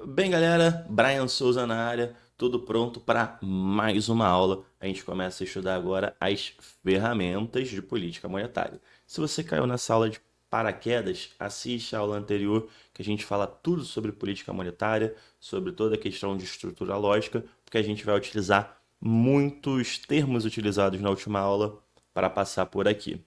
Bem, galera, Brian Souza na área, tudo pronto para mais uma aula. A gente começa a estudar agora as ferramentas de política monetária. Se você caiu nessa aula de paraquedas, assiste a aula anterior que a gente fala tudo sobre política monetária, sobre toda a questão de estrutura lógica, porque a gente vai utilizar muitos termos utilizados na última aula para passar por aqui.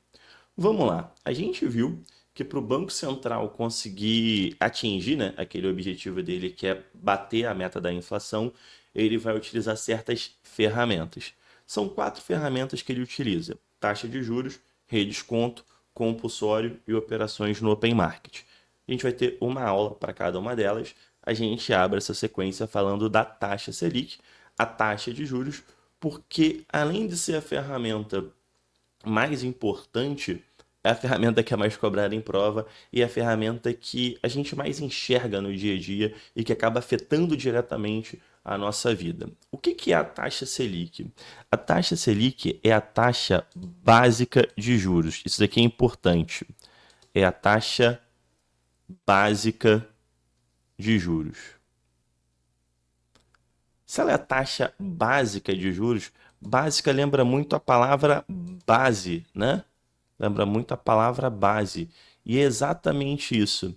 Vamos lá. A gente viu que para o Banco Central conseguir atingir, né, aquele objetivo dele que é bater a meta da inflação, ele vai utilizar certas ferramentas. São quatro ferramentas que ele utiliza: taxa de juros, redesconto, compulsório e operações no open market. A gente vai ter uma aula para cada uma delas. A gente abre essa sequência falando da taxa Selic, a taxa de juros, porque além de ser a ferramenta mais importante, é a ferramenta que é mais cobrada em prova e é a ferramenta que a gente mais enxerga no dia a dia e que acaba afetando diretamente a nossa vida. O que é a taxa Selic? A taxa Selic é a taxa básica de juros. Isso daqui é importante. É a taxa básica de juros. Se ela é a taxa básica de juros, básica lembra muito a palavra base, né? Lembra muito a palavra base. E é exatamente isso.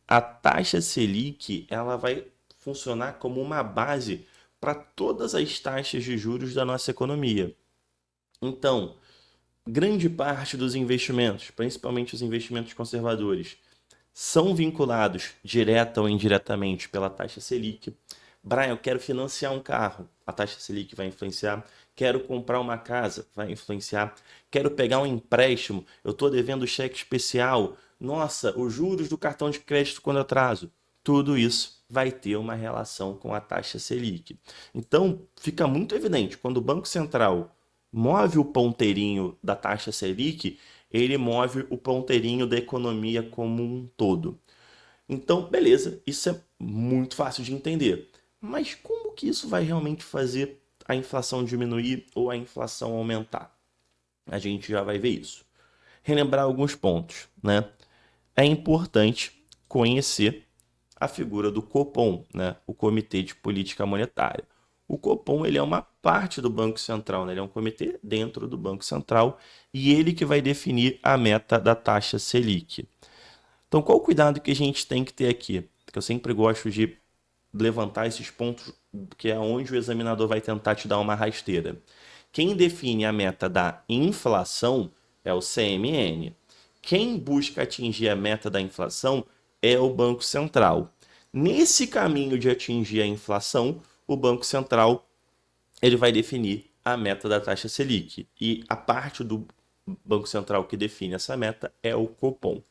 A taxa Selic, ela vai funcionar como uma base para todas as taxas de juros da nossa economia. Então, grande parte dos investimentos, principalmente os investimentos conservadores, são vinculados direta ou indiretamente pela taxa Selic. Brian, eu quero financiar um carro, a taxa Selic vai influenciar. Quero comprar uma casa, vai influenciar. Quero pegar um empréstimo, eu estou devendo cheque especial. Nossa, os juros do cartão de crédito quando atraso. Tudo isso vai ter uma relação com a taxa Selic. Então, fica muito evidente, quando o Banco Central move o ponteirinho da taxa Selic, ele move o ponteirinho da economia como um todo. Então, beleza, isso é muito fácil de entender. Mas como que isso vai realmente fazer a inflação diminuir ou a inflação aumentar? A gente já vai ver isso. Relembrar alguns pontos, né? É importante conhecer a figura do Copom, né? O Comitê de Política Monetária. O Copom ele é uma parte do Banco Central, né? Ele é um comitê dentro do Banco Central e ele que vai definir a meta da taxa Selic. Então, qual o cuidado que a gente tem que ter aqui? Porque eu sempre gosto de levantar esses pontos, que é onde o examinador vai tentar te dar uma rasteira. Quem define a meta da inflação é o CMN. Quem busca atingir a meta da inflação é o Banco Central. Nesse caminho de atingir a inflação, o Banco Central ele vai definir a meta da taxa Selic. E a parte do Banco Central que define essa meta é o Copom.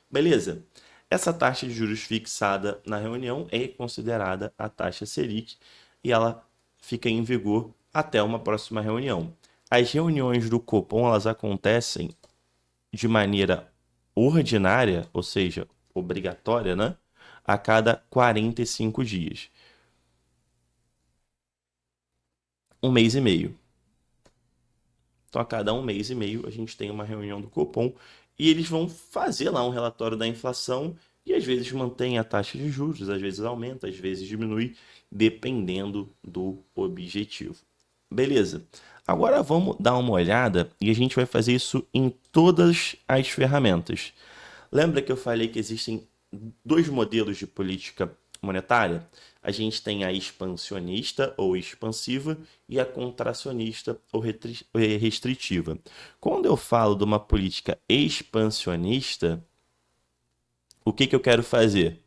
Beleza? Essa taxa de juros fixada na reunião é considerada a taxa Selic e ela fica em vigor até uma próxima reunião. As reuniões do Copom elas acontecem de maneira ordinária, ou seja, obrigatória, né? A cada 45 dias. Um mês e meio. Então, a cada um mês e meio, a gente tem uma reunião do Copom e eles vão fazer lá um relatório da inflação e às vezes mantém a taxa de juros, às vezes aumenta, às vezes diminui, dependendo do objetivo. Beleza. Agora vamos dar uma olhada e a gente vai fazer isso em todas as ferramentas. Lembra que eu falei que existem dois modelos de política monetária? A gente tem a expansionista ou expansiva e a contracionista ou restritiva. Quando eu falo de uma política expansionista, o que eu quero fazer?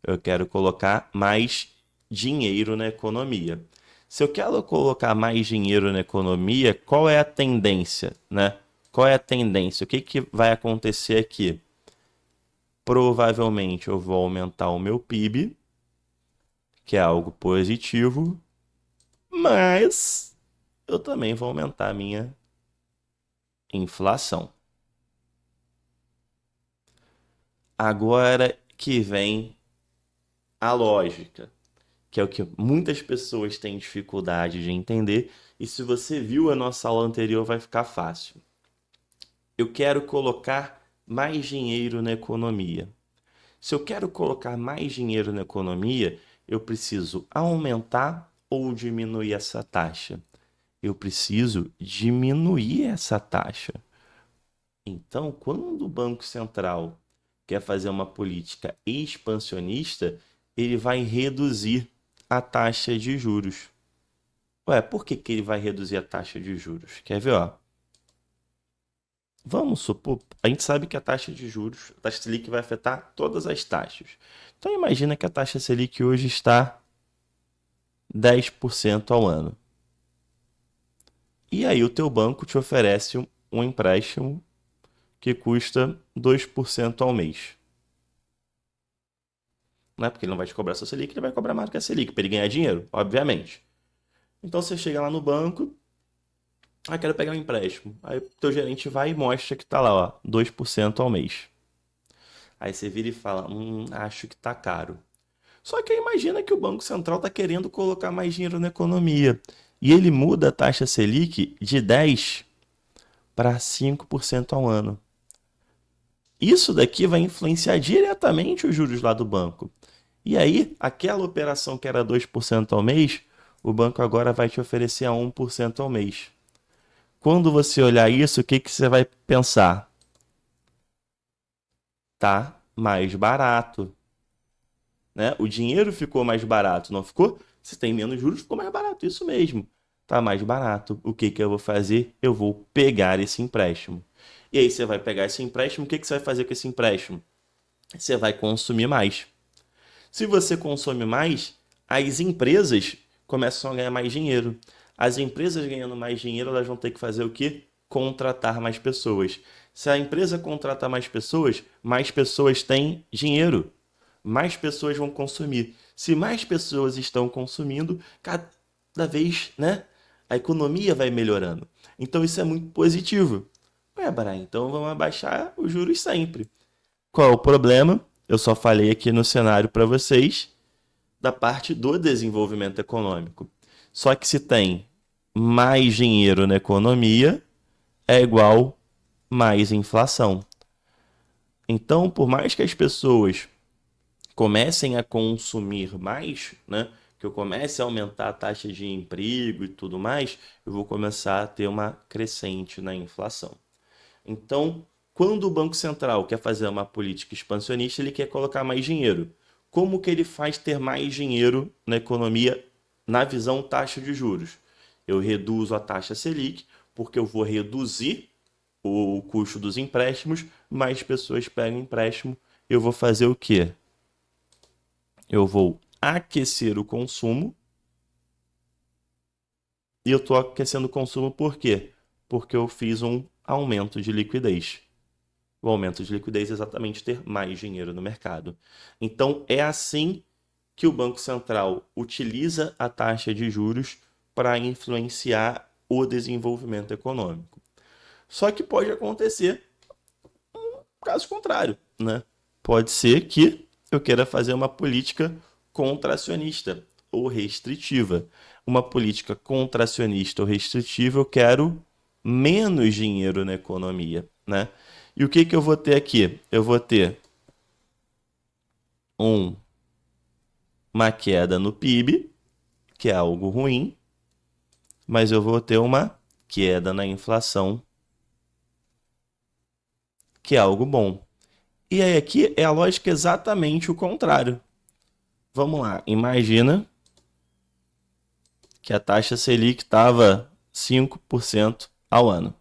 Eu quero colocar mais dinheiro na economia. Se eu quero colocar mais dinheiro na economia, qual é a tendência, né? Qual é a tendência? O que vai acontecer aqui? Provavelmente eu vou aumentar o meu PIB, que é algo positivo, mas eu também vou aumentar a minha inflação. Agora que vem a lógica, que é o que muitas pessoas têm dificuldade de entender, e se você viu a nossa aula anterior, vai ficar fácil. Eu quero colocar mais dinheiro na economia. Se eu quero colocar mais dinheiro na economia, Eu preciso aumentar ou diminuir essa taxa? Eu preciso diminuir essa taxa. Então, quando o Banco Central quer fazer uma política expansionista, ele vai reduzir a taxa de juros. Ué, por que que ele vai reduzir a taxa de juros? Quer ver, ó? Vamos supor, a gente sabe que a taxa de juros, a taxa Selic vai afetar todas as taxas. Então imagina que a taxa Selic hoje está 10% ao ano. E aí o teu banco te oferece um empréstimo que custa 2% ao mês. Não é porque ele não vai te cobrar sua Selic, ele vai cobrar mais do que a Selic, para ele ganhar dinheiro, obviamente. Então você chega lá no banco, quero pegar um empréstimo. Aí o teu gerente vai e mostra que tá lá, ó, 2% ao mês. Aí você vira e fala, acho que tá caro. Só que aí imagina que o Banco Central está querendo colocar mais dinheiro na economia. E ele muda a taxa Selic de 10 para 5% ao ano. Isso daqui vai influenciar diretamente os juros lá do banco. E aí, aquela operação que era 2% ao mês, o banco agora vai te oferecer a 1% ao mês. Quando você olhar isso, o que que você vai pensar? Tá mais barato, né? O dinheiro ficou mais barato, não ficou? Se tem menos juros, ficou mais barato, isso mesmo. Tá mais barato. O que que eu vou fazer? Eu vou pegar esse empréstimo. E aí você vai pegar esse empréstimo, o que que você vai fazer com esse empréstimo? Você vai consumir mais. Se você consome mais, as empresas começam a ganhar mais dinheiro. As empresas ganhando mais dinheiro, elas vão ter que fazer o quê? Contratar mais pessoas. Se a empresa contratar mais pessoas têm dinheiro. Mais pessoas vão consumir. Se mais pessoas estão consumindo, cada vez, né, a economia vai melhorando. Então isso é muito positivo. Ué, Bará, então vamos abaixar os juros sempre. Qual é o problema? Eu só falei aqui no cenário para vocês da parte do desenvolvimento econômico. Só que se tem mais dinheiro na economia, é igual mais inflação. Então, por mais que as pessoas comecem a consumir mais, né? Que eu comece a aumentar a taxa de emprego e tudo mais, eu vou começar a ter uma crescente na inflação. Então, quando o Banco Central quer fazer uma política expansionista, ele quer colocar mais dinheiro. Como que ele faz ter mais dinheiro na economia na visão taxa de juros? Eu reduzo a taxa Selic, porque eu vou reduzir o custo dos empréstimos, mais pessoas pegam empréstimo, eu vou fazer o quê? Eu vou aquecer o consumo. E eu estou aquecendo o consumo por quê? Porque eu fiz um aumento de liquidez. O aumento de liquidez é exatamente ter mais dinheiro no mercado. Então, é assim que o Banco Central utiliza a taxa de juros para influenciar o desenvolvimento econômico. Só que pode acontecer um caso contrário, né? Pode ser que eu queira fazer uma política contracionista ou restritiva. Uma política contracionista ou restritiva, eu quero menos dinheiro na economia, né? E o que que eu vou ter aqui? Eu vou ter um, uma queda no PIB, que é algo ruim, mas eu vou ter uma queda na inflação, que é algo bom. E aí aqui é a lógica exatamente o contrário. Vamos lá, imagina que a taxa Selic estava 5% ao ano,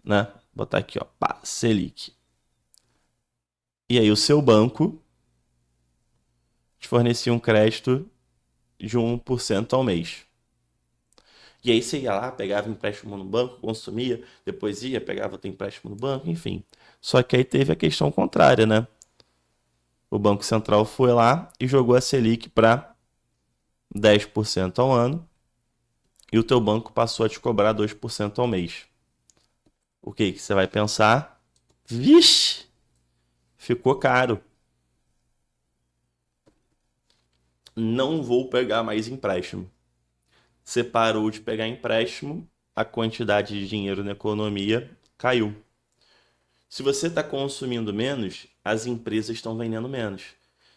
né? Vou botar aqui, ó, pá, Selic. E aí o seu banco te fornecia um crédito de 1% ao mês. E aí você ia lá, pegava empréstimo no banco, consumia, depois ia, pegava outro empréstimo no banco, enfim. Só que aí teve a questão contrária, né? O Banco Central foi lá e jogou a Selic para 10% ao ano e o teu banco passou a te cobrar 2% ao mês. O que que você vai pensar? Vixe, ficou caro. Não vou pegar mais empréstimo. Você parou de pegar empréstimo, a quantidade de dinheiro na economia caiu. Se você está consumindo menos, as empresas estão vendendo menos.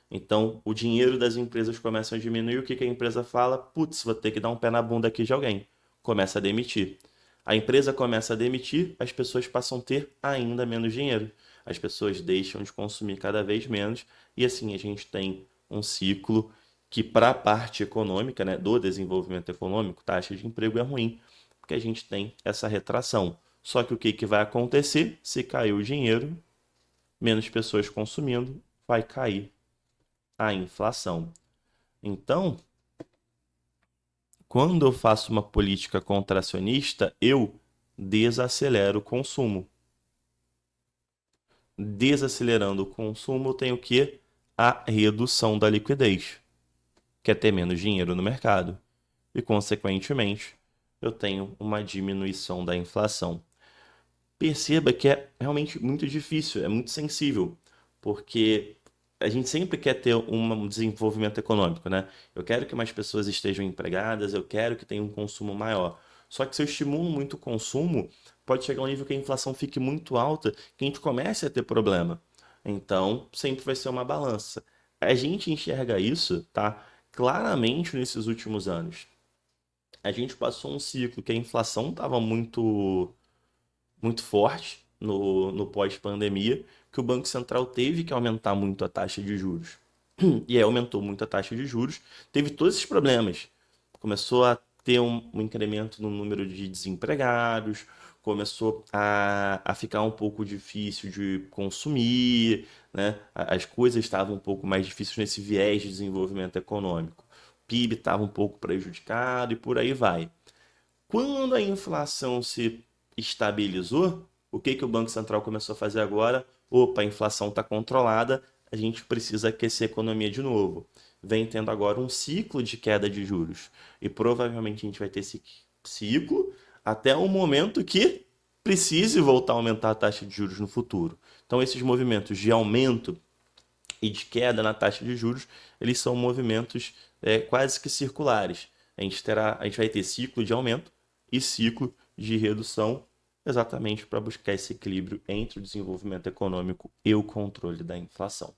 Então, o dinheiro das empresas começa a diminuir. O que que a empresa fala? Putz, vou ter que dar um pé na bunda aqui de alguém. Começa a demitir. A empresa começa a demitir, as pessoas passam a ter ainda menos dinheiro. As pessoas deixam de consumir cada vez menos e assim a gente tem um ciclo que para a parte econômica, né, do desenvolvimento econômico, taxa de emprego é ruim, porque a gente tem essa retração. Só que o que que vai acontecer? Se cair o dinheiro, menos pessoas consumindo, vai cair a inflação. Então, quando eu faço uma política contracionista, eu desacelero o consumo. Desacelerando o consumo, eu tenho o quê? A redução da liquidez, que é ter menos dinheiro no mercado. E, consequentemente, eu tenho uma diminuição da inflação. Perceba que é realmente muito difícil, é muito sensível, porque a gente sempre quer ter um desenvolvimento econômico, né? Eu quero que mais pessoas estejam empregadas, eu quero que tenha um consumo maior. Só que se eu estimulo muito o consumo, pode chegar a um nível que a inflação fique muito alta, que a gente comece a ter problema. Então, sempre vai ser uma balança. A gente enxerga isso, tá? Claramente nesses últimos anos. A gente passou um ciclo que a inflação estava muito forte no pós-pandemia, que o Banco Central teve que aumentar muito a taxa de juros. E aí aumentou muito a taxa de juros, teve todos esses problemas. Começou a ter um incremento no número de desempregados, começou a ficar um pouco difícil de consumir, né? As coisas estavam um pouco mais difíceis nesse viés de desenvolvimento econômico. O PIB estava um pouco prejudicado e por aí vai. Quando a inflação se estabilizou, o que que o Banco Central começou a fazer agora? Opa, a inflação está controlada, a gente precisa aquecer a economia de novo. Vem tendo agora um ciclo de queda de juros. E provavelmente a gente vai ter esse ciclo até o momento que precise voltar a aumentar a taxa de juros no futuro. Então, esses movimentos de aumento e de queda na taxa de juros, eles são movimentos quase que circulares. A gente vai ter ciclo de aumento e ciclo de redução, exatamente para buscar esse equilíbrio entre o desenvolvimento econômico e o controle da inflação.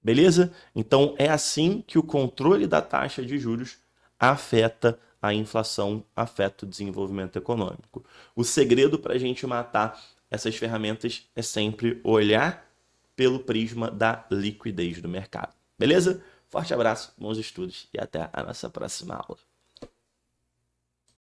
Beleza? Então é assim que o controle da taxa de juros afeta a inflação, afeta o desenvolvimento econômico. O segredo para a gente matar essas ferramentas é sempre olhar pelo prisma da liquidez do mercado. Beleza? Forte abraço, bons estudos e até a nossa próxima aula.